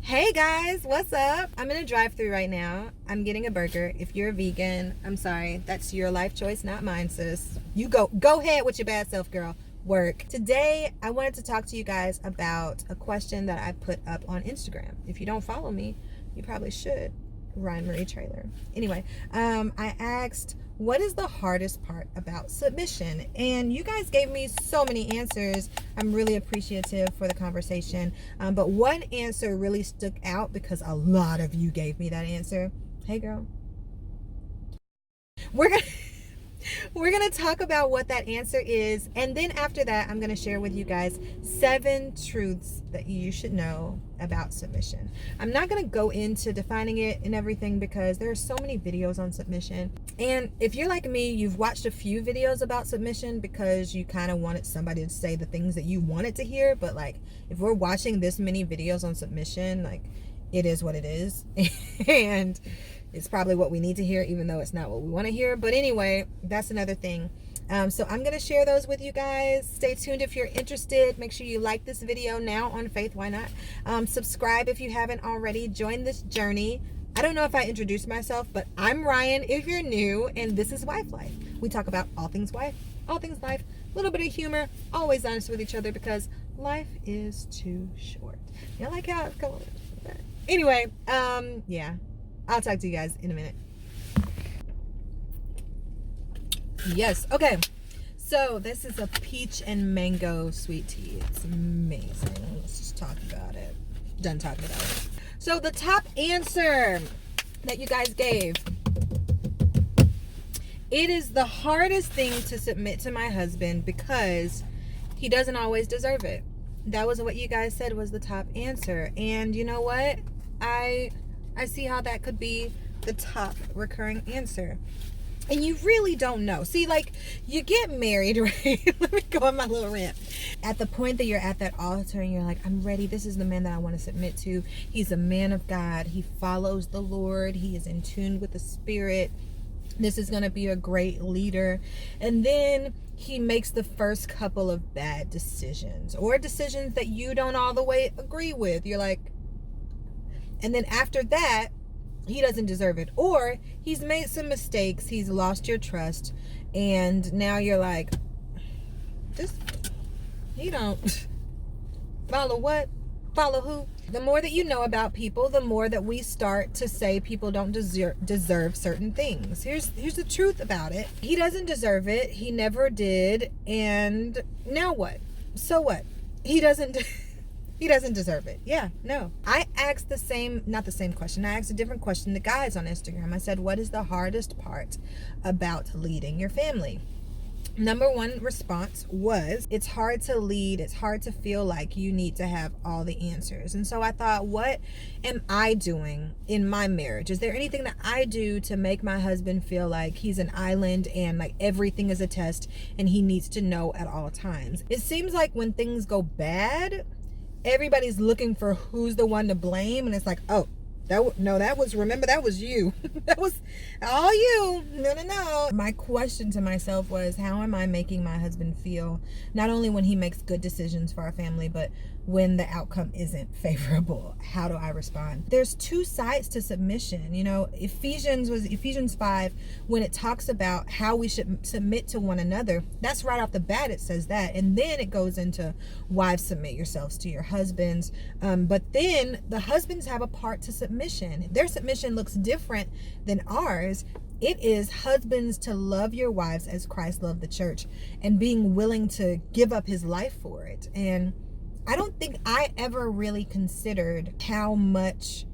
Hey guys, what's up? I'm in a drive-thru right now. I'm getting a burger. If you're a vegan, I'm sorry. That's your life choice, not mine, sis. You go ahead with your bad self, girl. Work. Today, I wanted to talk to you guys about a question that I put up on Instagram. If you don't follow me, you probably should. Ryan Marie Trailer. Anyway, I asked, what is the hardest part about submission? And you guys gave me so many answers. I'm really appreciative for the conversation. But one answer really stuck out because a lot of you gave me that answer. Hey, girl. We're gonna we're gonna talk about what that answer is, and then after that, I'm gonna share with you guys 7 truths that you should know about submission. I'm not gonna go into defining it and everything because there are so many videos on submission. And if you're like me, you've watched a few videos about submission because you kind of wanted somebody to say the things that you wanted to hear. But like, if we're watching this many videos on submission, like, it is what it is. And it's probably what we need to hear, even though it's not what we want to hear. But anyway, that's another thing. So I'm going to share those with you guys. Stay tuned if you're interested. Make sure you like this video now on Faith. Why not? Subscribe if you haven't already. Join this journey. I don't know if I introduced myself, but I'm Ryan if you're new, and this is Wife Life. We talk about all things wife, all things life, a little bit of humor, always honest with each other because life is too short. You like how it's going? Anyway, yeah. I'll talk to you guys in a minute. Yes, okay. So this is a peach and mango sweet tea. It's amazing. Let's just talk about it. Done talking about it. So the top answer that you guys gave. It is the hardest thing to submit to my husband because he doesn't always deserve it. That was what you guys said was the top answer. And you know what? I see how that could be the top recurring answer. And you really don't know. See, like, you get married, right? Let me go on my little rant. At the point that you're at that altar and you're like, I'm ready. This is the man that I want to submit to. He's a man of God. He follows the Lord. He is in tune with the Spirit. This is going to be a great leader. And then he makes the first couple of bad decisions or decisions that you don't all the way agree with. You're like, and then after that, he doesn't deserve it. Or he's made some mistakes. He's lost your trust. And now you're like, you don't follow what? Follow who? The more that you know about people, the more that we start to say people don't deserve certain things. Here's the truth about it. He doesn't deserve it. He never did. And now what? So what? He doesn't deserve it. Yeah, no. I asked not the same question. I asked a different question to guys on Instagram. I said, what is the hardest part about leading your family? Number one response was, it's hard to lead. It's hard to feel like you need to have all the answers. And so I thought, what am I doing in my marriage? Is there anything that I do to make my husband feel like he's an island and like everything is a test and he needs to know at all times? It seems like when things go bad, everybody's looking for who's the one to blame, and it's like, oh, that was you. That was all you. No. My question to myself was, how am I making my husband feel, not only when he makes good decisions for our family, but when the outcome isn't favorable? How do I respond? There's 2 sides to submission. You know, Ephesians 5, when it talks about how we should submit to one another, that's right off the bat, it says that. And then it goes into, wives, submit yourselves to your husbands. But then the husbands have a part to submission. Their submission looks different than ours. It is husbands to love your wives as Christ loved the church and being willing to give up his life for it. And I don't think I ever really considered how much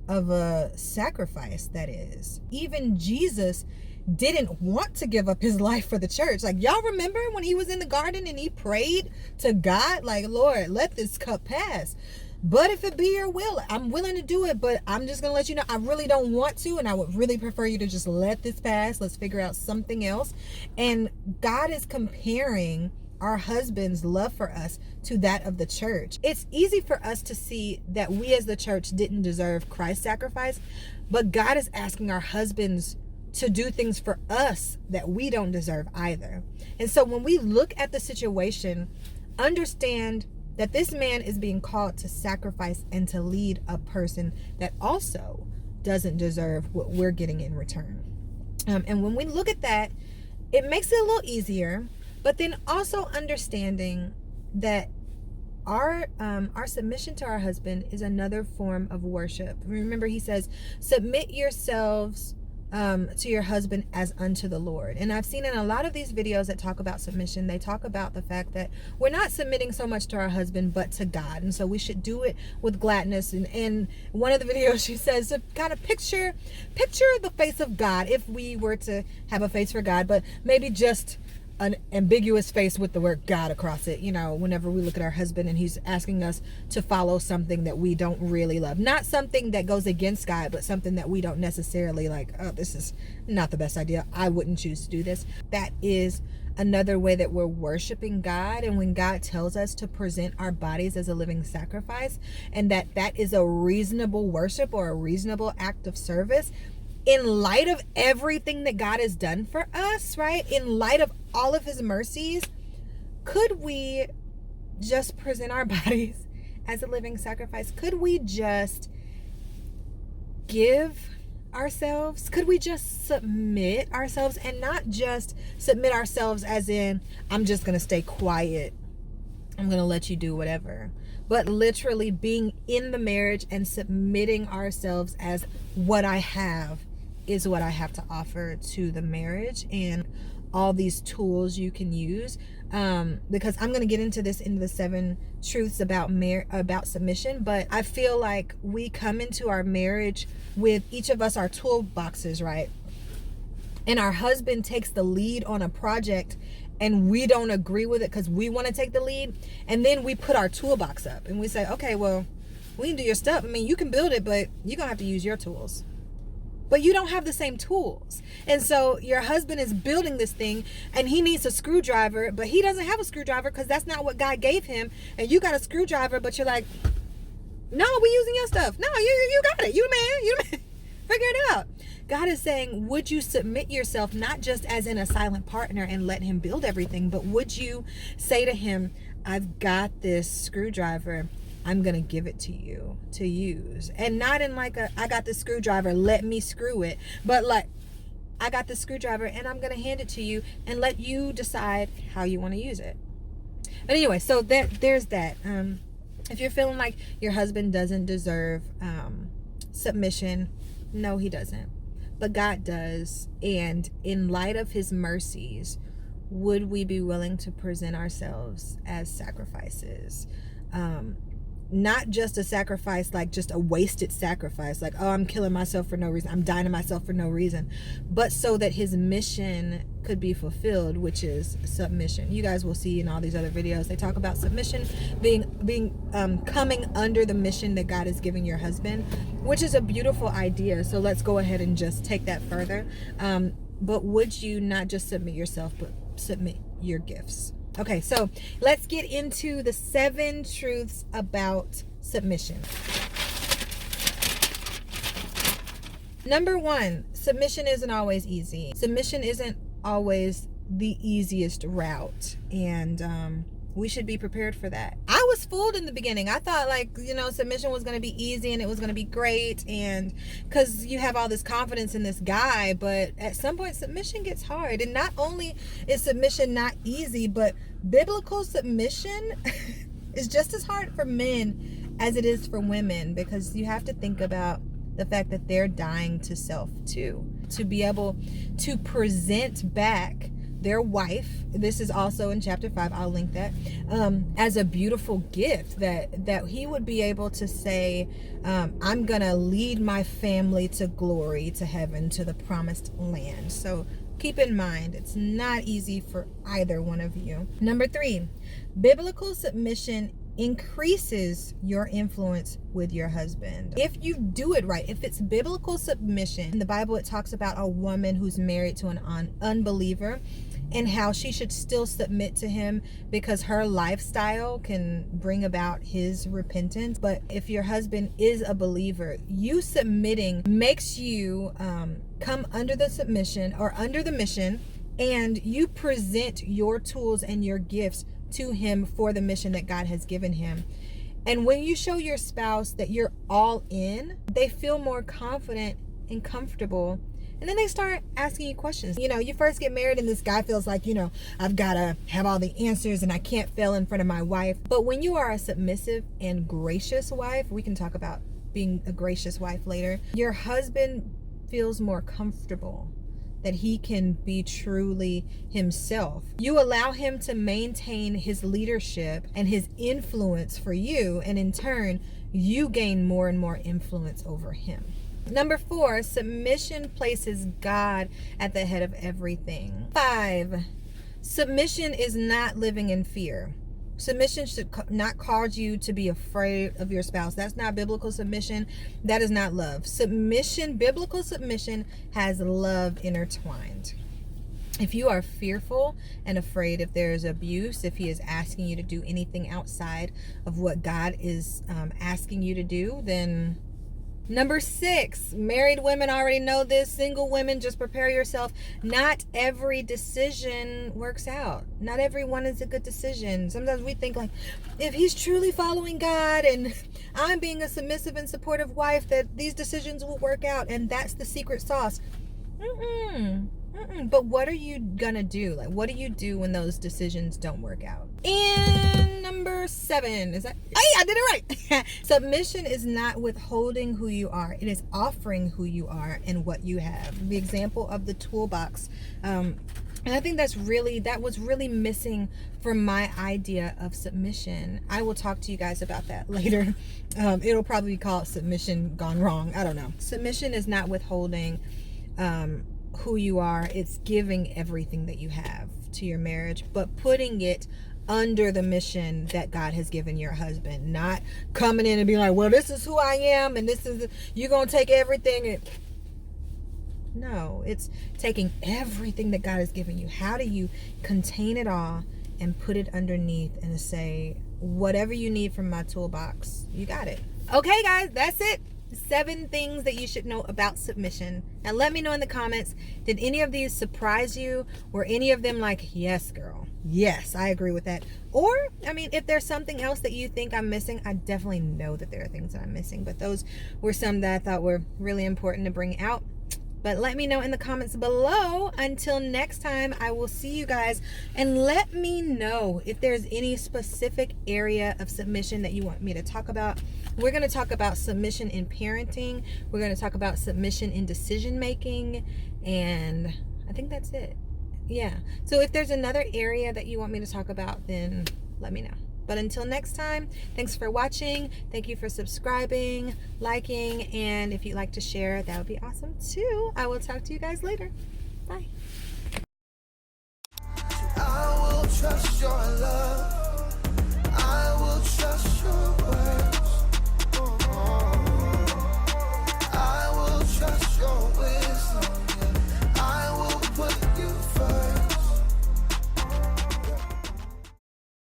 of a sacrifice that is. Even Jesus didn't want to give up his life for the church. Like, y'all remember when he was in the garden and he prayed to God, like, Lord, let this cup pass. But if it be your will, I'm willing to do it, but I'm just going to let you know, I really don't want to, and I would really prefer you to just let this pass. Let's figure out something else. And God is comparing our husband's love for us to that of the church. It's easy for us to see that we as the church didn't deserve Christ's sacrifice, but God is asking our husbands to do things for us that we don't deserve either. And so when we look at the situation, understand that this man is being called to sacrifice and to lead a person that also doesn't deserve what we're getting in return. And when we look at that, it makes it a little easier, but then also understanding that our submission to our husband is another form of worship. Remember, he says, submit yourselves to your husband as unto the Lord. And I've seen in a lot of these videos that talk about submission, they talk about the fact that we're not submitting so much to our husband, but to God. And so we should do it with gladness. And in one of the videos, she says to kind of picture the face of God, if we were to have a face for God, but maybe just an ambiguous face with the word God across it, whenever we look at our husband and he's asking us to follow something that we don't really love. Not something that goes against God, but something that we don't necessarily like, oh, this is not the best idea. I wouldn't choose to do this. That is another way that we're worshiping God. And when God tells us to present our bodies as a living sacrifice, and that is a reasonable worship or a reasonable act of service, in light of everything that God has done for us, right? In light of all of his mercies, could we just present our bodies as a living sacrifice? Could we just give ourselves? Could we just submit ourselves, and not just submit ourselves as in, I'm just going to stay quiet, I'm going to let you do whatever, but literally being in the marriage and submitting ourselves as what I have is what I have to offer to the marriage, and all these tools you can use, because I'm going to get into this in the 7 truths about submission. But I feel like we come into our marriage with each of us our toolboxes, right? And our husband takes the lead on a project and we don't agree with it because we want to take the lead, and then we put our toolbox up and we say, okay, well, we can do your stuff. I mean, you can build it, but you're gonna have to use your tools. But you don't have the same tools. And so your husband is building this thing and he needs a screwdriver, but he doesn't have a screwdriver because that's not what God gave him. And you got a screwdriver, but you're like, no, we using your stuff. No, you got it. You the man. Figure it out. God is saying, would you submit yourself, not just as in a silent partner and let him build everything, but would you say to him, I've got this screwdriver, I'm going to give it to you to use. And not in like I got this screwdriver, let me screw it. But like, I got this screwdriver and I'm going to hand it to you and let you decide how you want to use it. But anyway, so there's that. If you're feeling like your husband doesn't deserve submission, no, he doesn't. But God does. And in light of his mercies, would we be willing to present ourselves as sacrifices? Not just a sacrifice, like just a wasted sacrifice, like, oh, I'm killing myself for no reason, I'm dying to myself for no reason, but so that his mission could be fulfilled, which is submission. You guys will see in all these other videos, they talk about submission being coming under the mission that God is giving your husband, which is a beautiful idea. So let's go ahead and just take that further. But would you not just submit yourself, but submit your gifts? Okay, so let's get into the 7 truths about submission. Number 1, submission isn't always easy. Submission isn't always the easiest route, and we should be prepared for that. I was fooled in the beginning. I thought, like, submission was going to be easy and it was going to be great, and because you have all this confidence in this guy, but at some point submission gets hard. And not only is submission not easy, but biblical submission is just as hard for men as it is for women, because you have to think about the fact that they're dying to self too, to be able to present back their wife, this is also in chapter 5, I'll link that, as a beautiful gift, that he would be able to say, I'm gonna lead my family to glory, to heaven, to the promised land. So keep in mind, it's not easy for either one of you. Number 3, biblical submission increases your influence with your husband. If you do it right, if it's biblical submission, in the Bible it talks about a woman who's married to an unbeliever and how she should still submit to him because her lifestyle can bring about his repentance. But if your husband is a believer, you submitting makes you come under the submission or under the mission, and you present your tools and your gifts to him for the mission that God has given him. And when you show your spouse that you're all in, they feel more confident and comfortable. And then they start asking you questions. You know, you first get married and this guy feels like, you know, I've got to have all the answers and I can't fail in front of my wife. But when you are a submissive and gracious wife, we can talk about being a gracious wife later, your husband feels more comfortable that he can be truly himself. You allow him to maintain his leadership and his influence for you, and in turn, you gain more and more influence over him. Number 4, submission places God at the head of everything. 5, submission is not living in fear. Submission should not cause you to be afraid of your spouse. That's not biblical submission. That is not love. Submission, biblical submission, has love intertwined. If you are fearful and afraid, if there is abuse, if he is asking you to do anything outside of what God is asking you to do, then... Number 6, married women already know this. Single women, just prepare yourself. Not every decision works out. Not every one is a good decision. Sometimes we think like, if he's truly following God and I'm being a submissive and supportive wife, that these decisions will work out, and that's the secret sauce. But what are you gonna do? Like, what do you do when those decisions don't work out? And number 7, is that, hey, I did it right. Submission is not withholding who you are. It is offering who you are and what you have. The example of the toolbox. And I think that was really missing from my idea of submission. I will talk to you guys about that later. It'll probably be called submission gone wrong. I don't know. Submission is not withholding who you are. It's giving everything that you have to your marriage, but putting it under the mission that God has given your husband. Not coming in and being like, well, this is who I am and this is, you're gonna take everything. No, it's taking everything that God has given you. How do you contain it all and put it underneath and say, whatever you need from my toolbox, you got it. Okay, guys, that's it. 7 things that you should know about submission. Now let me know in the comments, did any of these surprise you? Were any of them like, yes, girl, yes, I agree with that? Or, I mean, if there's something else that you think I'm missing, I definitely know that there are things that I'm missing, but those were some that I thought were really important to bring out. But let me know in the comments below. Until next time, I will see you guys. And let me know if there's any specific area of submission that you want me to talk about. We're going to talk about submission in parenting. We're going to talk about submission in decision making. And I think that's it. Yeah. So if there's another area that you want me to talk about, then let me know. But until next time, thanks for watching. Thank you for subscribing, liking, and if you'd like to share, that would be awesome too. I will talk to you guys later. Bye. I will trust your love.